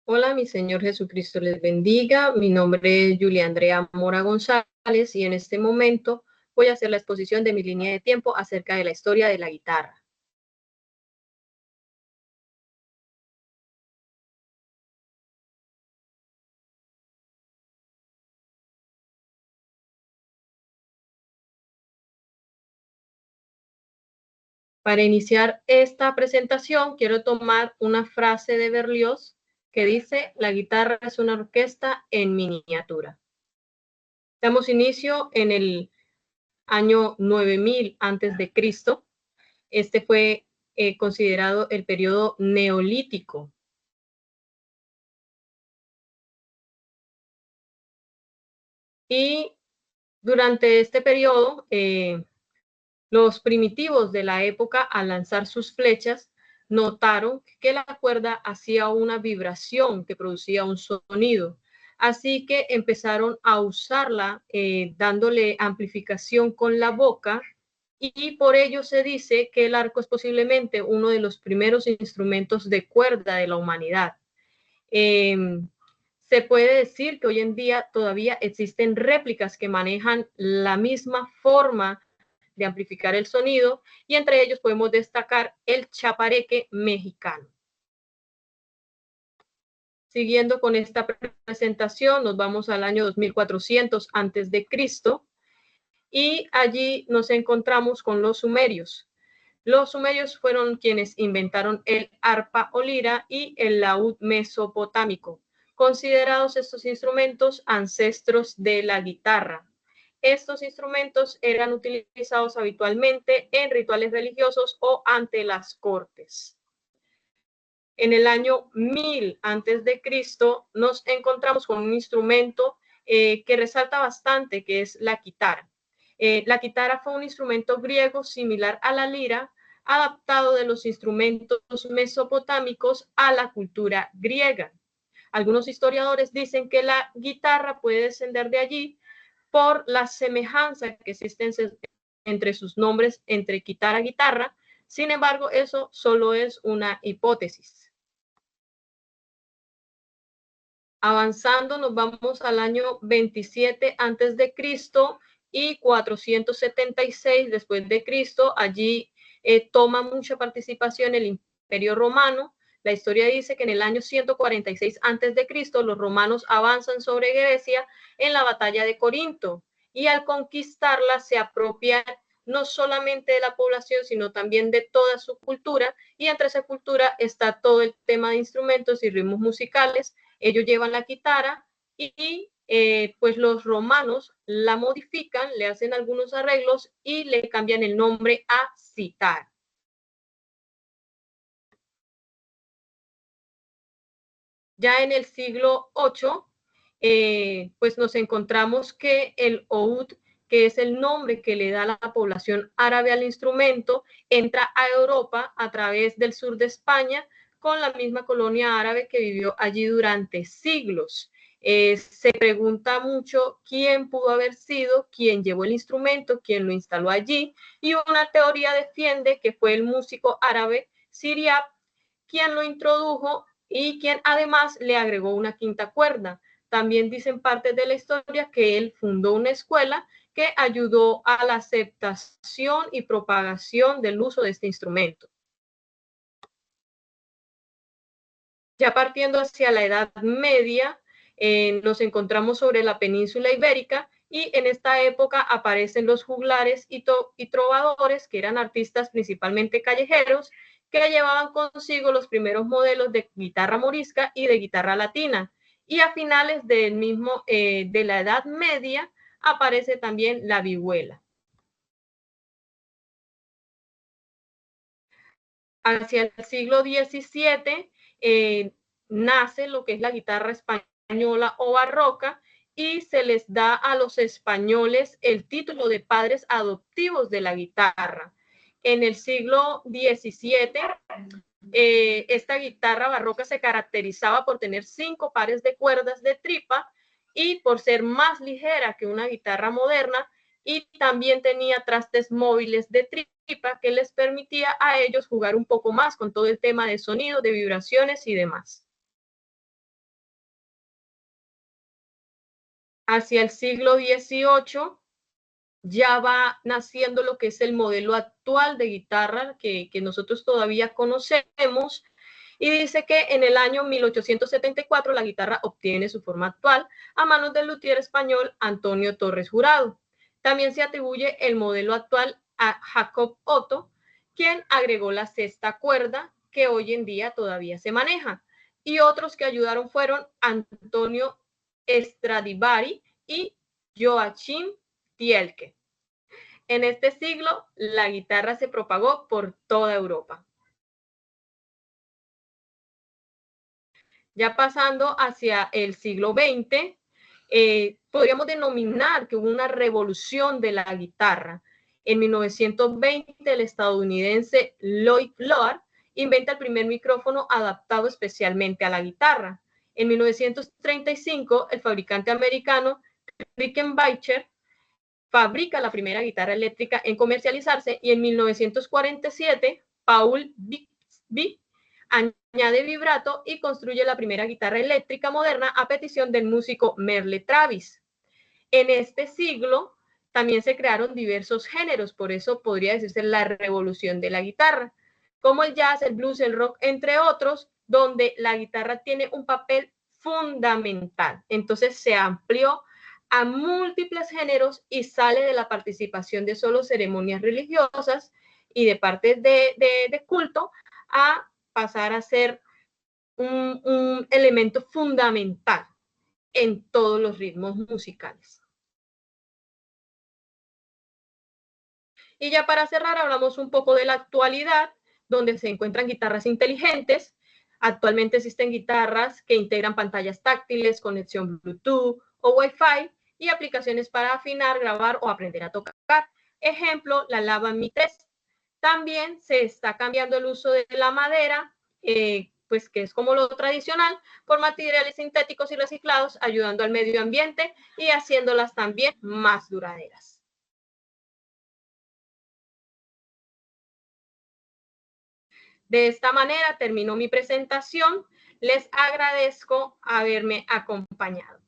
Hola, mi Señor Jesucristo les bendiga. Mi nombre es Julia Andrea Mora González y en este momento voy a hacer la exposición de mi línea de tiempo acerca de la historia de la guitarra. Para iniciar esta presentación, quiero tomar una frase de Berlioz que dice: la guitarra es una orquesta en miniatura. Damos inicio en el año 9000 antes de Cristo. Este fue considerado el periodo neolítico. Y durante este periodo, los primitivos de la época, al lanzar sus flechas, notaron que la cuerda hacía una vibración que producía un sonido. Así que empezaron a usarla, dándole amplificación con la boca, y por ello se dice que el arco es posiblemente uno de los primeros instrumentos de cuerda de la humanidad. Eh, Se puede decir que hoy en día todavía existen réplicas que manejan la misma forma de amplificar el sonido, y entre ellos podemos destacar el chapareque mexicano. Siguiendo con esta presentación, nos vamos al año 2400 antes de Cristo y allí nos encontramos con los sumerios. Los sumerios fueron quienes inventaron el arpa o lira y el laúd mesopotámico, considerados estos instrumentos ancestros de la guitarra. Estos instrumentos eran utilizados habitualmente en rituales religiosos o ante las cortes. En el año 1000 antes de Cristo nos encontramos con un instrumento que resalta bastante, que es la quitara. La quitara fue un instrumento griego similar a la lira, adaptado de los instrumentos mesopotámicos a la cultura griega. Algunos historiadores dicen que la guitarra puede descender de allí por la semejanza que existe entre sus nombres, entre quitara y guitarra. Sin embargo, eso solo es una hipótesis. Avanzando, nos vamos al año 27 antes de Cristo y 476 después de Cristo. Allí toma mucha participación el Imperio Romano. La historia dice que en el año 146 antes de Cristo los romanos avanzan sobre Grecia en la batalla de Corinto, y al conquistarla se apropian no solamente de la población, sino también de toda su cultura, y entre esa cultura está todo el tema de instrumentos y ritmos musicales. Ellos llevan la guitarra y pues los romanos la modifican, le hacen algunos arreglos y le cambian el nombre a citar. Ya en el siglo VIII, pues nos encontramos que el oud, que es el nombre que le da la población árabe al instrumento, entra a Europa a través del sur de España con la misma colonia árabe que vivió allí durante siglos. Se pregunta mucho quién pudo haber sido quien llevó el instrumento, quién lo instaló allí, y una teoría defiende que fue el músico árabe Siriab quien lo introdujo y quien además le agregó una quinta cuerda. También dicen partes de la historia que él fundó una escuela que ayudó a la aceptación y propagación del uso de este instrumento. Ya partiendo hacia la Edad Media, nos encontramos sobre la península ibérica, y en esta época aparecen los juglares y trovadores, que eran artistas principalmente callejeros, que llevaban consigo los primeros modelos de guitarra morisca y de guitarra latina. Y a finales de la Edad Media aparece también la vihuela. Hacia el siglo XVII nace lo que es la guitarra española o barroca, y se les da a los españoles el título de padres adoptivos de la guitarra. En el siglo XVII, esta guitarra barroca se caracterizaba por tener 5 pares de cuerdas de tripa y por ser más ligera que una guitarra moderna, y también tenía trastes móviles de tripa que les permitía a ellos jugar un poco más con todo el tema de sonido, de vibraciones y demás. hacia el siglo XVIII, ya va naciendo lo que es el modelo actual de guitarra que nosotros todavía conocemos, y dice que en el año 1874 la guitarra obtiene su forma actual a manos del luthier español Antonio Torres Jurado. También se atribuye el modelo actual a Jacob Otto, quien agregó la sexta cuerda que hoy en día todavía se maneja. Y otros que ayudaron fueron Antonio Stradivari y Joachim Tielke. En este siglo, la guitarra se propagó por toda Europa. Ya pasando hacia el siglo XX, podríamos denominar que hubo una revolución de la guitarra. En 1920, el estadounidense Lloyd Loar inventa el primer micrófono adaptado especialmente a la guitarra. En 1935, el fabricante americano Rickenbacker fabrica la primera guitarra eléctrica en comercializarse, y en 1947 Paul Bixby añade vibrato y construye la primera guitarra eléctrica moderna a petición del músico Merle Travis. En este siglo también se crearon diversos géneros, por eso podría decirse la revolución de la guitarra, como el jazz, el blues, el rock, entre otros, donde la guitarra tiene un papel fundamental. Entonces se amplió a múltiples géneros y sale de la participación de solo ceremonias religiosas y de partes de culto a pasar a ser un elemento fundamental en todos los ritmos musicales. Y ya para cerrar, hablamos un poco de la actualidad, donde se encuentran guitarras inteligentes. Actualmente existen guitarras que integran pantallas táctiles, conexión Bluetooth o Wi-Fi y aplicaciones para afinar, grabar o aprender a tocar. Ejemplo, la Lava Mi 3. También se está cambiando el uso de la madera, pues que es como lo tradicional, por materiales sintéticos y reciclados, ayudando al medio ambiente y haciéndolas también más duraderas. De esta manera termino mi presentación. Les agradezco haberme acompañado.